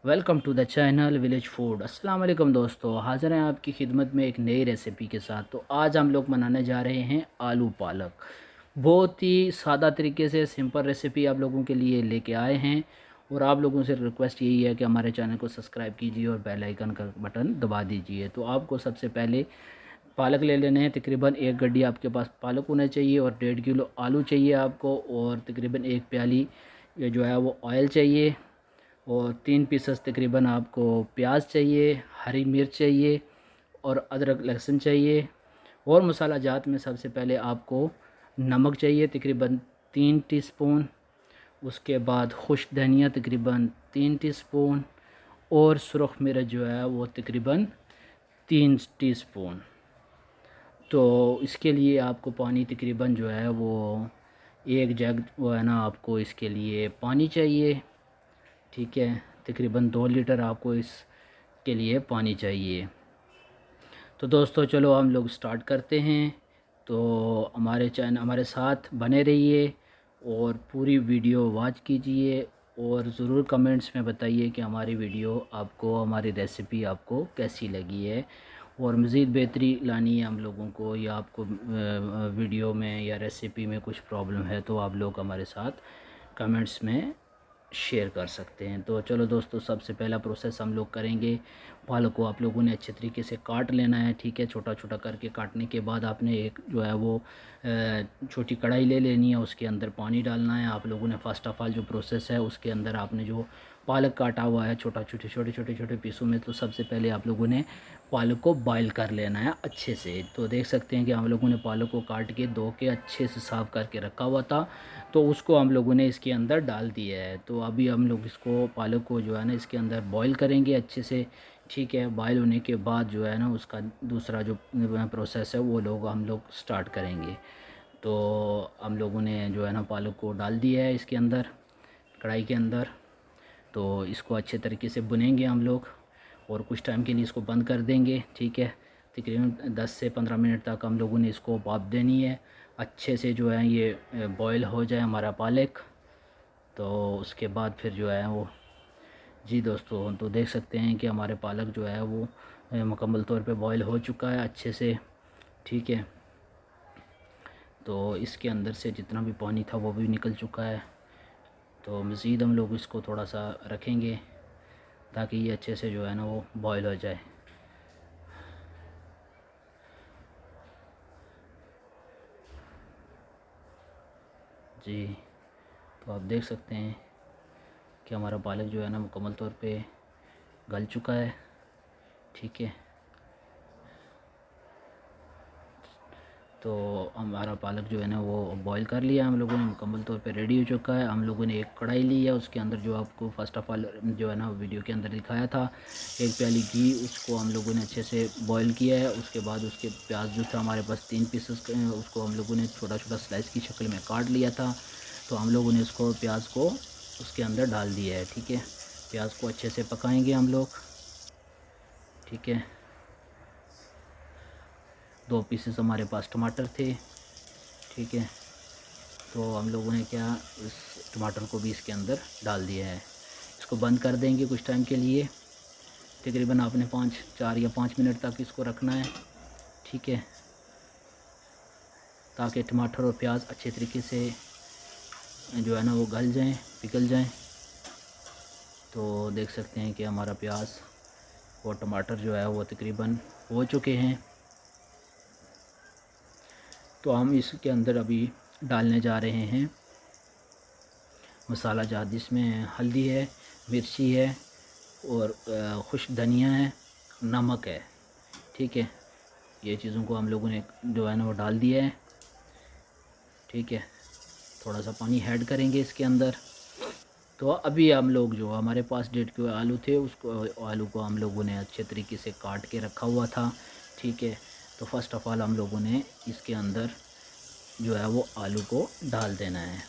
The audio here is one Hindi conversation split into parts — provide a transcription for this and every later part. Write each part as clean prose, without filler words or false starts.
Welcome to the channel village food. अस्सलाम वालेकुम दोस्तों, हाज़िर हैं आपकी खिदमत में एक नई रेसिपी के साथ। तो आज हम लोग बनाने जा रहे हैं आलू पालक। बहुत ही सादा तरीके से सिंपल रेसिपी आप लोगों के लिए लेके आए हैं। और आप लोगों से रिक्वेस्ट यही है कि हमारे चैनल को सब्सक्राइब कीजिए और बेल आइकन का बटन दबा दीजिए। तो आपको सबसे पहले पालक ले लेने हैं। तकरीबन एक गड्डी आपके पास पालक होना चाहिए और 1.5 किलो आलू चाहिए आपको, और तकरीबन एक प्याली ये जो है वो ऑयल चाहिए, और 3 पीसेस तकरीबन आपको प्याज चाहिए, हरी मिर्च चाहिए और अदरक लहसुन चाहिए। और मसाला जात में सबसे पहले आपको नमक चाहिए तकरीबन 3 टीस्पून। उसके बाद खुश धनिया तकरीबन 3 टीस्पून, और सुरख मिर्च जो है वो तकरीबन 3 टीस्पून। तो इसके लिए आपको पानी तकरीबन जो है वो एक जग वो है ना, आपको इसके लिए पानी चाहिए। ठीक है, तकरीबन 2 लीटर आपको इसके लिए पानी चाहिए। तो दोस्तों चलो हम लोग स्टार्ट करते हैं। तो हमारे साथ बने रहिए और पूरी वीडियो वॉच कीजिए, और ज़रूर कमेंट्स में बताइए कि हमारी वीडियो आपको, हमारी रेसिपी आपको कैसी लगी है। और मज़ीद बेहतरी लानी है हम लोगों को, या आपको वीडियो में या रेसिपी में कुछ प्रॉब्लम है तो आप लोग हमारे साथ कमेंट्स में शेयर कर सकते हैं। तो चलो दोस्तों, सबसे पहला प्रोसेस हम लोग करेंगे। पालक को आप लोगों ने अच्छे तरीके से काट लेना है। ठीक है, छोटा छोटा करके काटने के बाद आपने एक जो है वो छोटी कढ़ाई ले लेनी है, उसके अंदर पानी डालना है। आप लोगों ने फ़र्स्ट ऑफ़ ऑल जो प्रोसेस है उसके अंदर आपने जो पालक काटा हुआ है छोटे छोटे पीसों में, तो सबसे पहले आप लोगों ने पालक को बॉयल कर लेना है अच्छे से। तो देख सकते हैं कि हम लोगों ने पालक को काट के धो के अच्छे से साफ़ करके रखा हुआ था, तो उसको हम लोगों ने इसके अंदर डाल दिया है। तो अभी हम लोग इसको पालक को जो है ना इसके अंदर बॉईल करेंगे अच्छे से। ठीक है, बॉईल होने के बाद जो है ना उसका दूसरा जो प्रोसेस है वो हम लोग स्टार्ट करेंगे। तो हम लोगों ने जो है ना पालक को डाल दिया है इसके अंदर, कढ़ाई के अंदर। तो इसको अच्छे तरीके से भुनेंगे हम लोग, और कुछ टाइम के लिए इसको बंद कर देंगे। ठीक है, तकरीबन 10 से 15 मिनट तक हम लोगों ने इसको भाप देनी है अच्छे से, जो है ये बॉयल हो जाए हमारा पालक। तो उसके बाद फिर जो है वो, जी दोस्तों, तो देख सकते हैं कि हमारे पालक जो है वो मुकम्मल तौर पे बॉयल हो चुका है अच्छे से। ठीक है, तो इसके अंदर से जितना भी पानी था वो भी निकल चुका है। तो मज़ीद हम लोग इसको थोड़ा सा रखेंगे ताकि ये अच्छे से जो है ना वो बॉयल हो जाए। जी, तो आप देख सकते हैं कि हमारा पालक जो है ना मुकम्मल तौर पे गल चुका है। ठीक है, तो हमारा पालक जो है ना वो बॉईल कर लिया हम लोगों ने, मुकम्मल तौर पे रेडी हो चुका है। हम लोगों ने एक कढ़ाई ली है, उसके अंदर जो आपको फ़र्स्ट ऑफ़ ऑल जो है ना वीडियो के अंदर दिखाया था, एक प्याली घी, उसको हम लोगों ने अच्छे से बॉईल किया है। उसके बाद उसके प्याज जो था हमारे पास 3 पीसेस, उसको हम लोगों ने छोटा छोटा स्लाइस की शक्ल में काट लिया था। तो हम लोगों ने उसको प्याज को उसके अंदर डाल दिया है। ठीक है, प्याज को अच्छे से पकाएँगे हम लोग। ठीक है, 2 पीसेस हमारे पास टमाटर थे। ठीक है, तो हम लोगों ने क्या, इस टमाटर को भी इसके अंदर डाल दिया है। इसको बंद कर देंगे कुछ टाइम के लिए, तकरीबन आपने 4 या 5 मिनट तक इसको रखना है। ठीक है, ताकि टमाटर और प्याज अच्छे तरीके से जो है ना वो गल जाएं, पिघल जाएं। तो देख सकते हैं कि हमारा प्याज और टमाटर जो है वो तकरीबन हो चुके हैं। तो हम इसके अंदर अभी डालने जा रहे हैं मसाला जात, जिसमें हल्दी है, मिर्ची है, और खुश धनिया है, नमक है। ठीक है, ये चीज़ों को हम लोगों ने जो है ना वो डाल दिया है। ठीक है, थोड़ा सा पानी ऐड करेंगे इसके अंदर। तो अभी हम लोग जो हमारे पास 1.5 किलो आलू थे, उसको आलू को हम लोगों ने अच्छे तरीके से काट के रखा हुआ था। ठीक है, तो फ़र्स्ट ऑफ़ ऑल हम लोगों ने इसके अंदर जो है वो आलू को डाल देना है।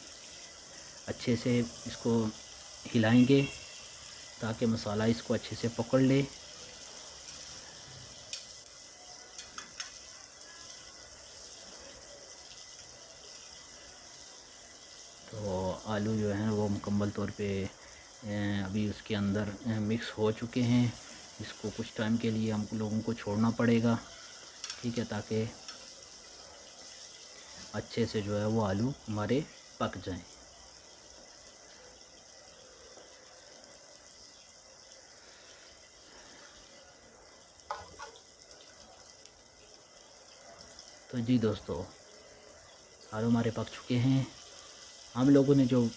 अच्छे से इसको हिलाएंगे ताकि मसाला इसको अच्छे से पकड़ ले। तो आलू जो है वो मुकम्मल तौर पे अभी उसके अंदर मिक्स हो चुके हैं। इसको कुछ टाइम के लिए हम लोगों को छोड़ना पड़ेगा, ठीक है, ताकि अच्छे से जो है वो आलू हमारे पक जाएं। तो जी दोस्तों, आलू हमारे पक चुके हैं। हम लोगों ने जो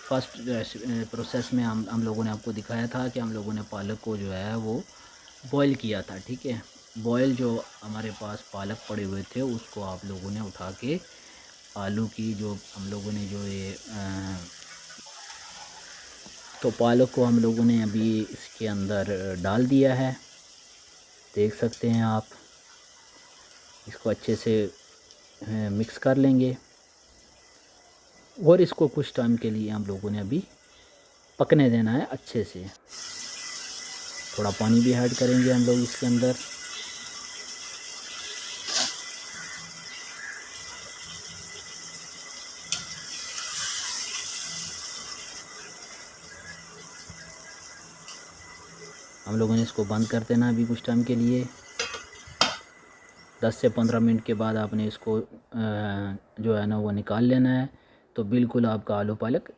फर्स्ट प्रोसेस में हम लोगों ने आपको दिखाया था कि हम लोगों ने पालक को जो है वो बॉईल किया था, ठीक है। बॉयल जो हमारे पास पालक पड़े हुए थे उसको आप लोगों ने उठा के आलू की जो हम लोगों ने जो ये तो पालक को हम लोगों ने अभी इसके अंदर डाल दिया है, देख सकते हैं आप। इसको अच्छे से मिक्स कर लेंगे और इसको कुछ टाइम के लिए हम लोगों ने अभी पकने देना है अच्छे से। थोड़ा पानी भी ऐड करेंगे हम लोग इसके अंदर। हम लोगों ने इसको बंद कर देना अभी कुछ टाइम के लिए। 10 से 15 मिनट के बाद आपने इसको जो है ना वो निकाल लेना है। तो बिल्कुल आपका आलू पालक